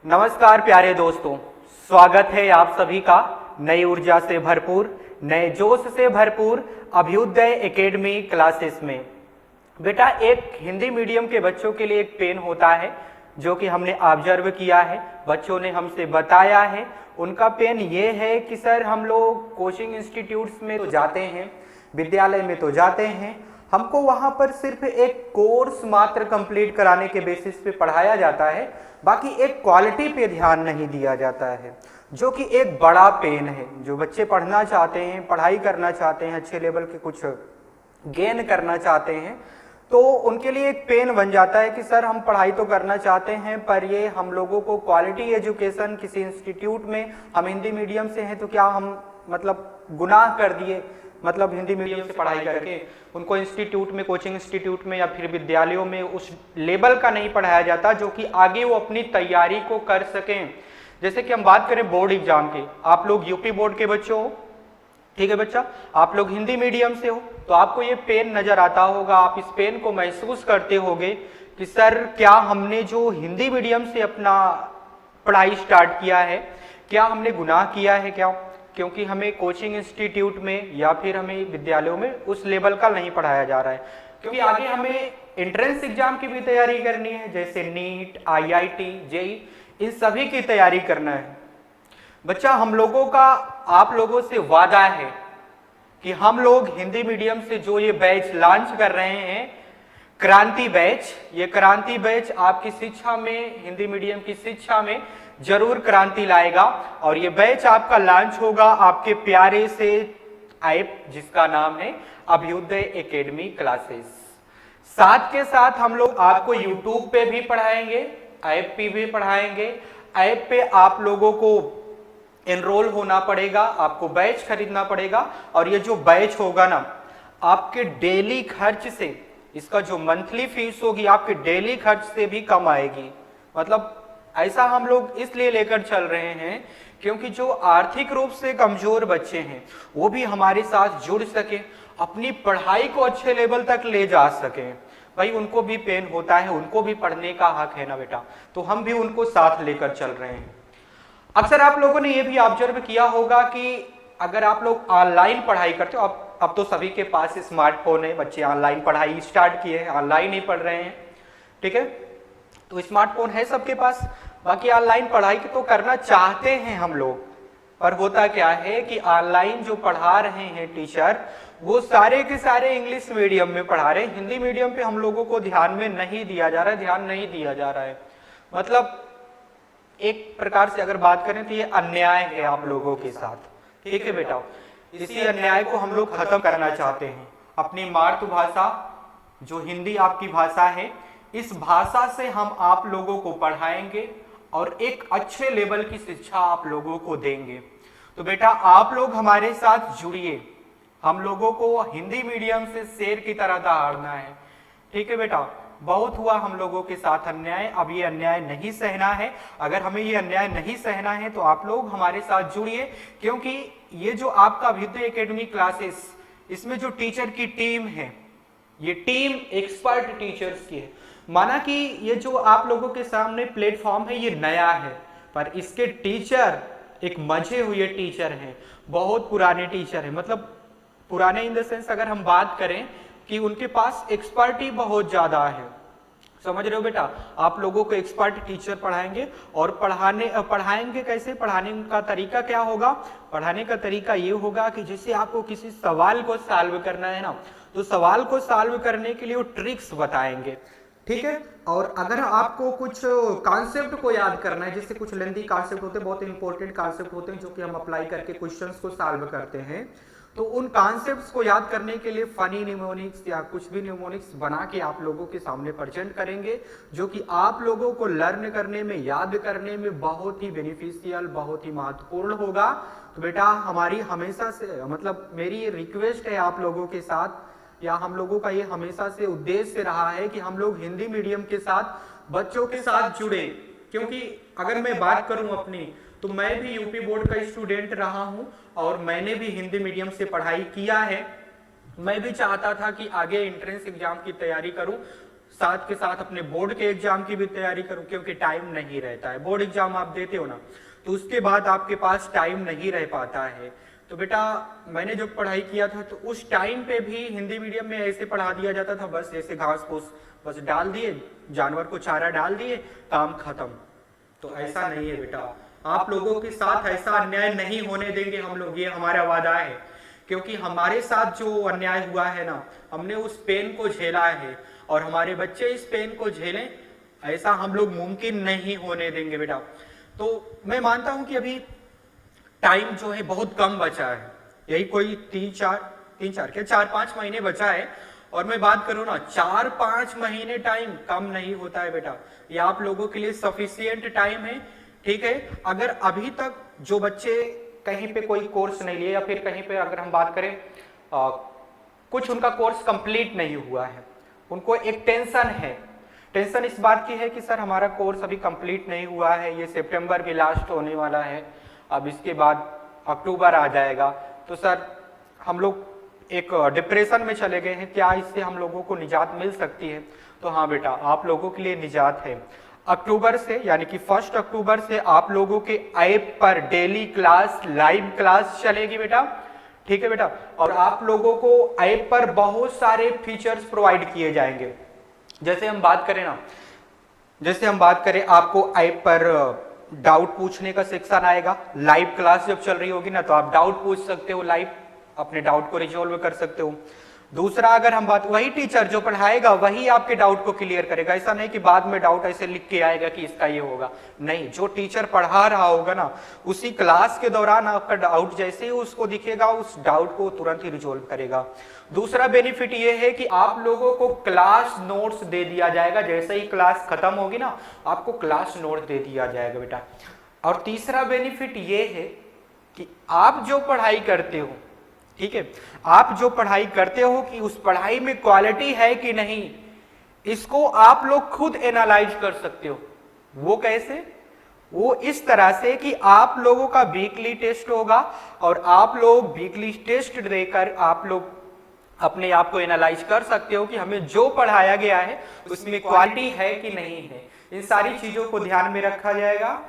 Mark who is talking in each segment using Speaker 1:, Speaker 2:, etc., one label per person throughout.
Speaker 1: नमस्कार प्यारे दोस्तों, स्वागत है आप सभी का नई ऊर्जा से भरपूर, नए जोश से भरपूर अभ्युदय एकेडमी क्लासेस में। बेटा, एक हिंदी मीडियम के बच्चों के लिए एक पेन होता है जो कि हमने ऑब्जर्व किया है, बच्चों ने हमसे बताया है। उनका पेन ये है कि सर हम लोग कोचिंग इंस्टीट्यूट्स में तो जाते हैं, विद्यालय में तो जाते हैं, हमको वहाँ पर सिर्फ एक कोर्स मात्र कंप्लीट कराने के बेसिस पे पढ़ाया जाता है, बाकी एक क्वालिटी पे ध्यान नहीं दिया जाता है, जो कि एक बड़ा पेन है। जो बच्चे पढ़ना चाहते हैं, पढ़ाई करना चाहते हैं, अच्छे लेवल के कुछ गेन करना चाहते हैं, तो उनके लिए एक पेन बन जाता है कि सर हम पढ़ाई तो करना चाहते हैं, पर ये हम लोगों को क्वालिटी एजुकेशन किसी इंस्टीट्यूट में, हम हिंदी मीडियम से हैं तो क्या हम मतलब गुनाह कर दिए, मतलब हिंदी मीडियम से पढ़ाई करके उनको इंस्टीट्यूट में, कोचिंग इंस्टीट्यूट में या फिर विद्यालयों में उस लेवल का नहीं पढ़ाया जाता जो कि आगे वो अपनी तैयारी को कर सकें। जैसे कि हम बात करें बोर्ड एग्जाम की, आप लोग यूपी बोर्ड के बच्चे हो, ठीक है बच्चा, आप लोग हिंदी मीडियम से हो, तो आपको ये पेन नजर आता होगा, आप इस पेन को महसूस करते होगे कि सर क्या हमने जो हिंदी मीडियम से अपना पढ़ाई स्टार्ट किया है, क्या हमने गुनाह किया है क्या, क्योंकि हमें कोचिंग इंस्टीट्यूट में या फिर हमें विद्यालयों में उस लेवल का नहीं पढ़ाया जा रहा है, क्योंकि आगे हमें एंट्रेंस एग्जाम की भी तैयारी करनी है, जैसे नीट, आईआईटी, जेई, इन सभी की तैयारी करना है। बच्चा, हम लोगों का आप लोगों से वादा है कि हम लोग हिंदी मीडियम से जो ये बैच लॉन्च कर रहे हैं, क्रांति बैच, ये क्रांति बैच आपकी शिक्षा में, हिंदी मीडियम की शिक्षा में जरूर क्रांति लाएगा। और ये बैच आपका लॉन्च होगा आपके प्यारे से ऐप जिसका नाम है अभ्युदय एकेडमी क्लासेस। साथ के साथ हम लोग आपको यूट्यूब पे भी पढ़ाएंगे, ऐप पे भी पढ़ाएंगे। ऐप पे आप लोगों को एनरोल होना पड़ेगा, आपको बैच खरीदना पड़ेगा, और ये जो बैच होगा ना, आपके डेली खर्च से, इसका जो मंथली फीस होगी आपके डेली खर्च से भी कम आएगी। मतलब ऐसा हम लोग इसलिए लेकर चल रहे हैं क्योंकि जो आर्थिक रूप से कमजोर बच्चे हैं वो भी हमारे साथ जुड़ सके, अपनी पढ़ाई को अच्छे लेवल तक ले जा सके। भाई उनको भी पेन होता है, उनको भी पढ़ने का हक है ना बेटा, तो हम भी उनको साथ लेकर चल रहे हैं। अक्सर आप लोगों ने यह भी ऑब्जर्व किया होगा कि अगर आप लोग ऑनलाइन पढ़ाई करते हो, अब तो सभी के पास स्मार्टफोन है, बच्चे ऑनलाइन पढ़ाई स्टार्ट किए हैं, ऑनलाइन ही पढ़ रहे हैं, ठीक है, तो स्मार्टफोन है सबके पास, बाकी ऑनलाइन पढ़ाई तो करना चाहते हैं हम लोग, पर होता क्या है कि ऑनलाइन जो पढ़ा रहे हैं टीचर, वो सारे के सारे इंग्लिश मीडियम में पढ़ा रहे हैं, हिंदी मीडियम पे हम लोगों को ध्यान में नहीं दिया जा रहा है, ध्यान नहीं दिया जा रहा है। मतलब एक प्रकार से अगर बात करें तो ये अन्याय है आप लोगों के साथ, ठीक है बेटा। इसी अन्याय को हम लोग खत्म करना चाहते हैं। अपनी मातृभाषा जो हिंदी आपकी भाषा है, इस भाषा से हम आप लोगों को पढ़ाएंगे और एक अच्छे लेवल की शिक्षा आप लोगों को देंगे। तो बेटा आप लोग हमारे साथ जुड़िए, हम लोगों को हिंदी मीडियम से शेर की तरह दहाड़ना है, ठीक है बेटा। बहुत हुआ हम लोगों के साथ अन्याय, अब ये अन्याय नहीं सहना है। अगर हमें ये अन्याय नहीं सहना है तो आप लोग हमारे साथ जुड़िए, क्योंकि ये जो आपका अभ्युदय एकेडमी क्लासेस, इसमें जो टीचर की टीम है, ये टीम एक्सपर्ट टीचर्स की है। माना कि ये जो आप लोगों के सामने प्लेटफॉर्म है ये नया है, पर इसके टीचर एक मजे हुए टीचर हैं, बहुत पुराने टीचर हैं। मतलब पुराने इन द सेंस अगर हम बात करें कि उनके पास एक्सपर्टी बहुत ज्यादा है, समझ रहे हो बेटा। आप लोगों को एक्सपर्ट टीचर पढ़ाएंगे, और पढ़ाएंगे कैसे, पढ़ाने का तरीका क्या होगा, पढ़ाने का तरीका ये होगा कि जैसे आपको किसी सवाल को सॉल्व करना है ना, तो सवाल को सॉल्व करने के लिए वो ट्रिक्स बताएंगे, ठीक है। और अगर आपको कुछ कॉन्सेप्ट को याद करना है, जैसे कुछ लेंथी कॉन्सेप्ट होते हैं, बहुत इंपॉर्टेंट कॉन्सेप्ट होते हैं जो कि हम अप्लाई करके क्वेश्चंस को सॉल्व करते हैं, तो उन कॉन्सेप्ट्स को याद करने के लिए फनी निमोनिक्स या कुछ भी निमोनिक्स बना के आप लोगों के सामने प्रेजेंट करेंगे, जो कि आप लोगों को लर्न करने में, याद करने में बहुत ही बेनिफिशियल, बहुत ही महत्वपूर्ण होगा। तो बेटा हमारी हमेशा से, मतलब मेरी रिक्वेस्ट है आप लोगों के साथ, या हम लोगों का ये हमेशा से उद्देश्य रहा है कि हम लोग हिंदी मीडियम के साथ बच्चों के साथ जुड़े। क्योंकि अगर मैं बात करूं अपनी, तो मैं भी यूपी बोर्ड का स्टूडेंट रहा हूं और मैंने भी हिंदी मीडियम से पढ़ाई किया है। मैं भी चाहता था कि आगे एंट्रेंस एग्जाम की तैयारी करूं, साथ के साथ अपने बोर्ड के एग्जाम की भी तैयारी करो, क्योंकि टाइम नहीं रहता है। बोर्ड एग्जाम आप देते हो ना, तो उसके बाद आपके पास टाइम नहीं रह पाता है। तो बेटा मैंने जब पढ़ाई किया था तो उस टाइम पे भी हिंदी मीडियम में ऐसे पढ़ा दिया जाता था, बस ऐसे घास फूस बस डाल दिए, जानवर को चारा डाल दिए, काम खत्म। तो ऐसा नहीं है बेटा, आप लोगों के साथ ऐसा अन्याय नहीं होने देंगे हम लोग, ये हमारा वादा है। क्योंकि हमारे साथ जो अन्याय हुआ है ना, हमने उस पेन को झेला है और हमारे बच्चे इस पेन को झेलें, ऐसा हम लोग मुमकिन नहीं होने देंगे बेटा। तो मैं मानता हूं कि अभी टाइम जो है बहुत कम बचा है, यही कोई 4-5 महीने बचा है। और मैं बात करूं ना, 4-5 महीने टाइम कम नहीं होता है बेटा, ये आप लोगों के लिए सफिशियंट टाइम है। ठीक है, अगर अभी तक जो बच्चे कहीं पे कोई कोर्स नहीं लिए या फिर कहीं पे अगर हम बात करें कुछ उनका कोर्स कंप्लीट नहीं हुआ है, उनको एक टेंशन है। टेंशन इस बात की है कि सर हमारा कोर्स अभी कंप्लीट नहीं हुआ है, ये सितंबर भी लास्ट होने वाला है, अब इसके बाद अक्टूबर आ जाएगा, तो सर हम लोग एक डिप्रेशन में चले गए हैं, क्या इससे हम लोगों को निजात मिल सकती है? तो हाँ बेटा, आप लोगों के लिए निजात है। अक्टूबर से यानी कि 1 अक्टूबर से आप लोगों के ऐप पर डेली क्लास, लाइव क्लास चलेगी बेटा। ठीक है बेटा, और आप लोगों को ऐप पर बहुत सारे फीचर्स प्रोवाइड किए जाएंगे। जैसे हम बात करें ना, जैसे हम बात करें, आपको ऐप पर डाउट पूछने का सेक्शन आएगा। लाइव क्लास जब चल रही होगी ना, तो आप डाउट पूछ सकते हो, लाइव अपने डाउट को रिजॉल्व कर सकते हो। दूसरा, अगर हम बात, वही टीचर जो पढ़ाएगा वही आपके डाउट को क्लियर करेगा। ऐसा नहीं कि बाद में डाउट ऐसे लिख के आएगा कि इसका ये होगा, नहीं, जो टीचर पढ़ा रहा होगा ना, उसी क्लास के दौरान आपका डाउट जैसे ही उसको दिखेगा, उस डाउट को तुरंत ही रिजॉल्व करेगा। दूसरा बेनिफिट ये है कि आप लोगों को क्लास नोट्स दे दिया जाएगा, जैसे ही क्लास खत्म होगी ना, आपको क्लास नोट दे दिया जाएगा बेटा। और तीसरा बेनिफिट ये है कि आप जो पढ़ाई करते हो, ठीक है, आप जो पढ़ाई करते हो कि उस पढ़ाई में क्वालिटी है कि नहीं, इसको आप लोग खुद एनालाइज कर सकते हो। वो कैसे? वो इस तरह से कि आप लोगों का वीकली टेस्ट होगा और आप लोग वीकली टेस्ट देकर आप लोग अपने आप को एनालाइज कर सकते हो कि हमें जो पढ़ाया गया है उसमें क्वालिटी है कि नहीं है। इन सारी चीजों को ध्यान में रखा जाएगा।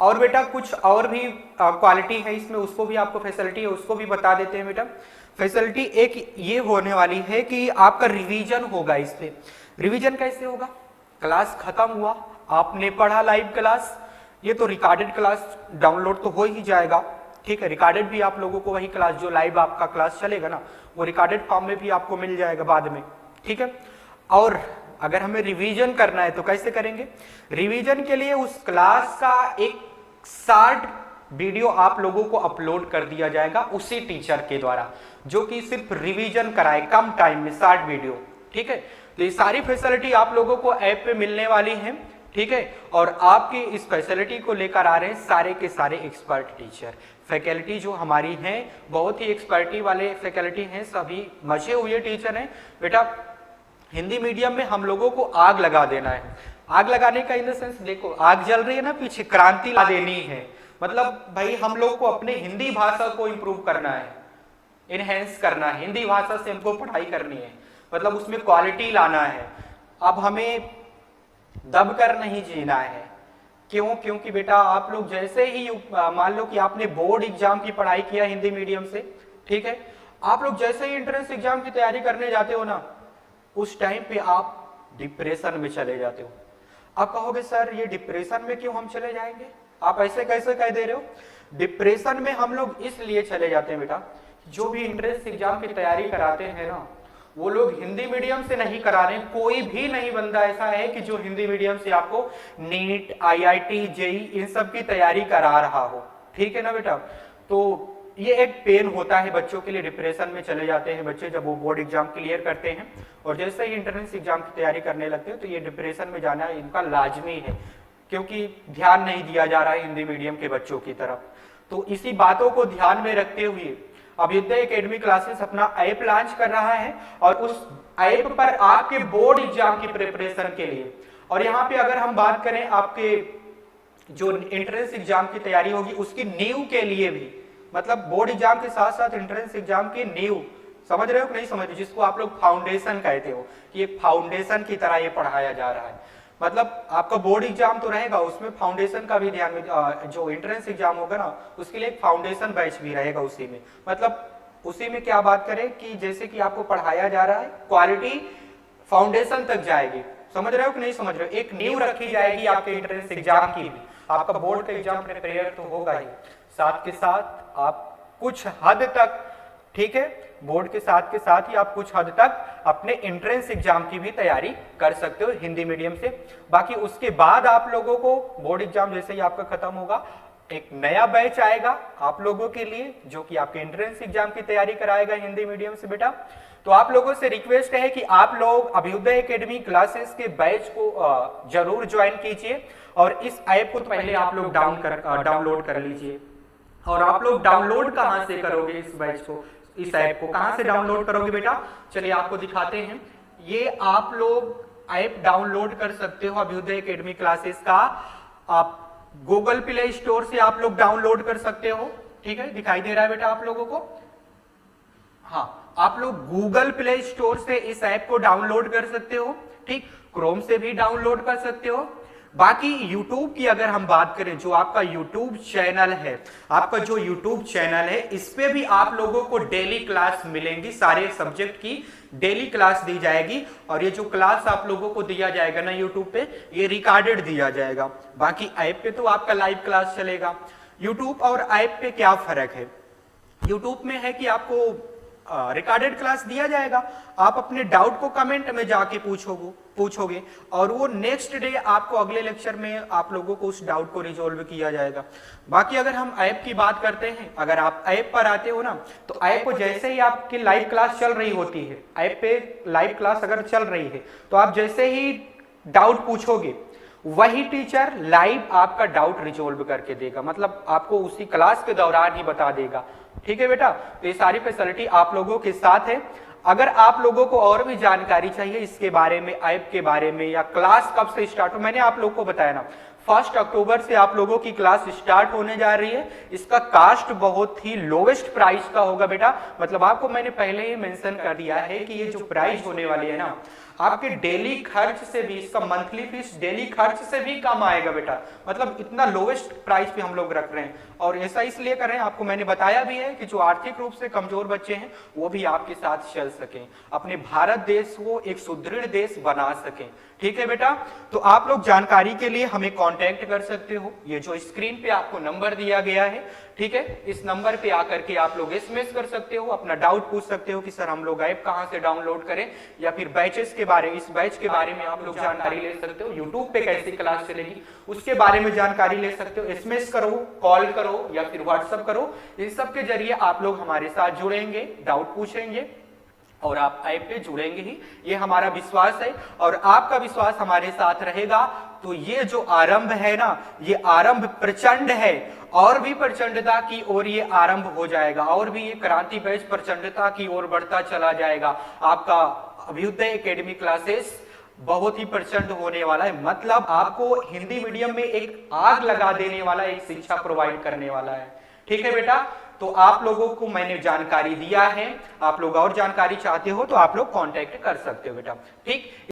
Speaker 1: और बेटा कुछ और भी क्वालिटी है इसमें, उसको भी आपको फैसिलिटी है, उसको भी बता देते हैं बेटा। फैसिलिटी एक ये होने वाली है कि आपका रिवीजन होगा। इस पे रिवीजन कैसे होगा? क्लास खत्म हुआ, आपने पढ़ा लाइव क्लास, ये तो रिकॉर्डेड क्लास डाउनलोड तो हो ही जाएगा। ठीक है, रिकॉर्डेड भी आप लोगों को वही क्लास जो लाइव आपका क्लास चलेगा ना, वो रिकॉर्डेड फॉर्म में भी आपको मिल जाएगा बाद में। ठीक है, और अगर हमें रिवीजन करना है तो कैसे करेंगे? रिवीजन के लिए उस क्लास का एक शॉर्ट वीडियो आप लोगों को अपलोड कर दिया जाएगा उसी टीचर के द्वारा, जो कि सिर्फ रिवीजन कराए कम टाइम में, शॉर्ट वीडियो। ठीक है, तो ये सारी फैसिलिटी आप लोगों को ऐप पे मिलने वाली है। ठीक है, और आपकी इस फैसिलिटी को लेकर आ रहे हैं सारे के सारे एक्सपर्ट टीचर। फैकल्टी जो हमारी हैं बहुत ही एक्सपर्टी वाले फैकल्टी हैं, सभी मजे हुए टीचर हैं बेटा। हिंदी मीडियम में हम लोगों को आग लगा देना है। आग लगाने का इन द सेंस, देखो आग जल रही है ना, पीछे क्रांति ला देनी है। मतलब भाई हम लोग को अपने हिंदी भाषा को इंप्रूव करना है, इनहेंस करना है। हिंदी भाषा से हमको पढ़ाई करनी है, मतलब उसमें क्वालिटी लाना है। अब हमें दब कर नहीं जीना है। क्यों? क्योंकि बेटा आप लोग जैसे ही मान लो कि आपने बोर्ड एग्जाम की पढ़ाई किया हिंदी मीडियम से, ठीक है, आप लोग जैसे ही एंट्रेंस एग्जाम की तैयारी करने जाते हो ना, उस टाइम पे आप डिप्रेशन में चले जाते हो। आप कहोगे सर ये डिप्रेशन में क्यों हम चले जाएंगे? आप ऐसे कैसे कह दे रहे हो? डिप्रेशन में हम लोग इसलिए चले जाते हैं बेटा, जो भी एंट्रेंस एग्जाम की तैयारी कराते हैं ना, वो लोग हिंदी मीडियम से नहीं करा रहे। कोई भी नहीं बंदा ऐसा है कि जो हिंदी मीडियम से आपको नीट, IIT, जेई इन सब की तैयारी करा रहा हो। ठीक है ना बेटा? तो ये एक पेन होता है बच्चों के लिए, डिप्रेशन में चले जाते हैं बच्चे जब वो बोर्ड एग्जाम क्लियर करते हैं और जैसे ही इंटरनेट एग्जाम की तैयारी करने लगते हैं तो ये डिप्रेशन में जाना इनका लाजमी है, क्योंकि ध्यान नहीं दिया जा रहा है हिंदी मीडियम के बच्चों की तरफ। तो इसी बातों को ध्यान में रखते हुए अभ्युदय एकेडमी क्लासेस अपना ऐप लॉन्च कर रहा है और उस ऐप पर आपके बोर्ड एग्जाम की प्रिपरेशन के लिए, और यहाँ पे अगर हम बात करें आपके जो एंट्रेंस एग्जाम की तैयारी होगी उसकी नींव के लिए भी, मतलब बोर्ड एग्जाम के साथ साथ एंट्रेंस एग्जाम की नींव समझ रहे हो कि नहीं समझ रहे हो, जिसको आप लोग फाउंडेशन कहते हो कि एक फाउंडेशन की तरह ये पढ़ाया जा रहा है। मतलब आपका बोर्ड एग्जाम तो रहेगा, उसमें फाउंडेशन का भी ध्यान में, जो एंट्रेंस एग्जाम होगा ना उसके लिए एक फाउंडेशन बैच भी रहेगा उसी में। मतलब उसी में क्या बात करें कि जैसे कि आपको पढ़ाया जा रहा है, क्वालिटी फाउंडेशन तक जाएगी। समझ रहे हो कि नहीं समझ रहे हो, एक नींव रखी जाएगी आपके एंट्रेंस एग्जाम की भी। आपका बोर्ड का एग्जाम प्रिपेयर तो होगा ही, साथ के साथ आप कुछ हद तक, ठीक है, बोर्ड के साथ ही आप कुछ हद तक अपने एंट्रेंस एग्जाम की भी तैयारी कर सकते हो हिंदी मीडियम से। बाकी उसके बाद आप लोगों को बोर्ड एग्जाम जैसे ही आपका खत्म होगा, एक नया बैच आएगा आप लोगों के लिए, जो कि आपके एंट्रेंस एग्जाम की तैयारी कराएगा हिंदी मीडियम से बेटा। तो आप लोगों से रिक्वेस्ट है कि आप लोग अभ्युदय एकेडमी क्लासेस के बैच को जरूर ज्वाइन कीजिए, और इस ऐप को तो पहले आप लोग डाउनलोड कर लीजिए। और आप लोग डाउनलोड कहां से करोगे इस बैच को, इस ऐप को कहां से डाउनलोड करोगे बेटा, चलिए आपको दिखाते हैं। ये आप लोग ऐप डाउनलोड कर सकते हो अभ्युदय एकेडमी क्लासेस का, आप गूगल प्ले स्टोर से आप लोग डाउनलोड कर सकते हो। ठीक है, दिखाई दे रहा है बेटा आप लोगों को, हाँ, आप लोग गूगल प्ले स्टोर से इस ऐप को डाउनलोड कर सकते हो, ठीक, क्रोम से भी डाउनलोड कर सकते हो। बाकी YouTube की अगर हम बात करें, जो आपका YouTube चैनल है, आपका जो YouTube चैनल है, इस पे भी आप लोगों को डेली क्लास मिलेंगी, सारे सब्जेक्ट की डेली क्लास दी जाएगी। और ये जो क्लास आप लोगों को दिया जाएगा ना YouTube पे, ये रिकॉर्डेड दिया जाएगा। बाकी ऐप पे तो आपका लाइव क्लास चलेगा। YouTube और ऐप पे क्या फर्क है, YouTube में है कि आपको रिकॉर्डेड क्लास दिया जाएगा, आप अपने डाउट को कमेंट में जाके पूछोगे और वो नेक्स्ट डे आपको अगले लेक्चर में आप लोगों को उस डाउट को रिजोल्व किया जाएगा। बाकी अगर हम ऐप की बात करते हैं, अगर आप ऐप पर आते हो ना, तो ऐप को जैसे ही आपकी लाइव क्लास चल रही होती है, ऐप पे लाइव क्लास अगर चल रही है, तो आप जैसे ही डाउट पूछोगे, वही टीचर लाइव आपका डाउट रिजोल्व करके देगा, मतलब आपको उसी क्लास के दौरान ही बता देगा। ठीक है बेटा, तो ये सारी फैसिलिटी आप लोगों के साथ है। अगर आप लोगों को और भी जानकारी चाहिए इसके बारे में, ऐप के बारे में, या क्लास कब से स्टार्ट हो, मैंने आप लोगों को बताया ना 1 अक्टूबर से आप लोगों की क्लास स्टार्ट होने जा रही है। इसका कास्ट बहुत ही लोवेस्ट प्राइस का होगा बेटा, मतलब आपको मैंने पहले ही मेंशन कर दिया है कि ये जो प्राइस होने वाली है ना, आपके डेली खर्च से भी, इसका मंथली फीस डेली खर्च से भी कम आएगा बेटा, मतलब इतना लोवेस्ट प्राइस पे हम लोग रख रहे हैं। और ऐसा इसलिए कर रहे हैं, आपको मैंने बताया भी है कि जो आर्थिक रूप से कमजोर बच्चे हैं वो भी आपके साथ चल सकें, अपने भारत देश को एक सुदृढ़ देश बना सकें। ठीक है बेटा, तो आप लोग जानकारी के लिए हमें कांटेक्ट कर सकते हो, ये जो स्क्रीन पे आपको नंबर दिया गया है, ठीक है, इस नंबर पे आकर के आप लोग एसएमएस कर सकते हो, अपना डाउट पूछ सकते हो कि सर हम लोग ऐप कहां से डाउनलोड करें, या फिर बैचेस के बारे, इस बैच के बारे में आप लोग जानकारी ले सकते हो, यूट्यूब पे कैसी क्लास चलेगी उसके बारे में जानकारी ले सकते हो। एसएमएस करो, कॉल करो या फिर व्हाट्सएप करो, इन सब के जरिए आप लोग हमारे साथ जुड़ेंगे, डाउट पूछेंगे और आप ऐप पे जुड़ेंगे ही, ये हमारा विश्वास है। और आपका विश्वास हमारे साथ रहेगा तो ये जो आरंभ है ना, ये आरंभ प्रचंड है, और भी प्रचंडता की ओर ये आरंभ हो जाएगा, और भी ये क्रांति बैच प्रचंडता की ओर बढ़ता चला जाएगा। आपका अभ्युदय एकेडमी क्लासेस बहुत ही प्रचंड होने वाला है, मतलब आपको हिंदी मीडियम में एक आग लगा देने वाला एक शिक्षा प्रोवाइड करने वाला है। ठीक है बेटा, तो आप लोगों को मैंने जानकारी दिया है, आप लोग और जानकारी चाहते हो तो आप लोग कांटेक्ट कर सकते हो बेटा। ठीक।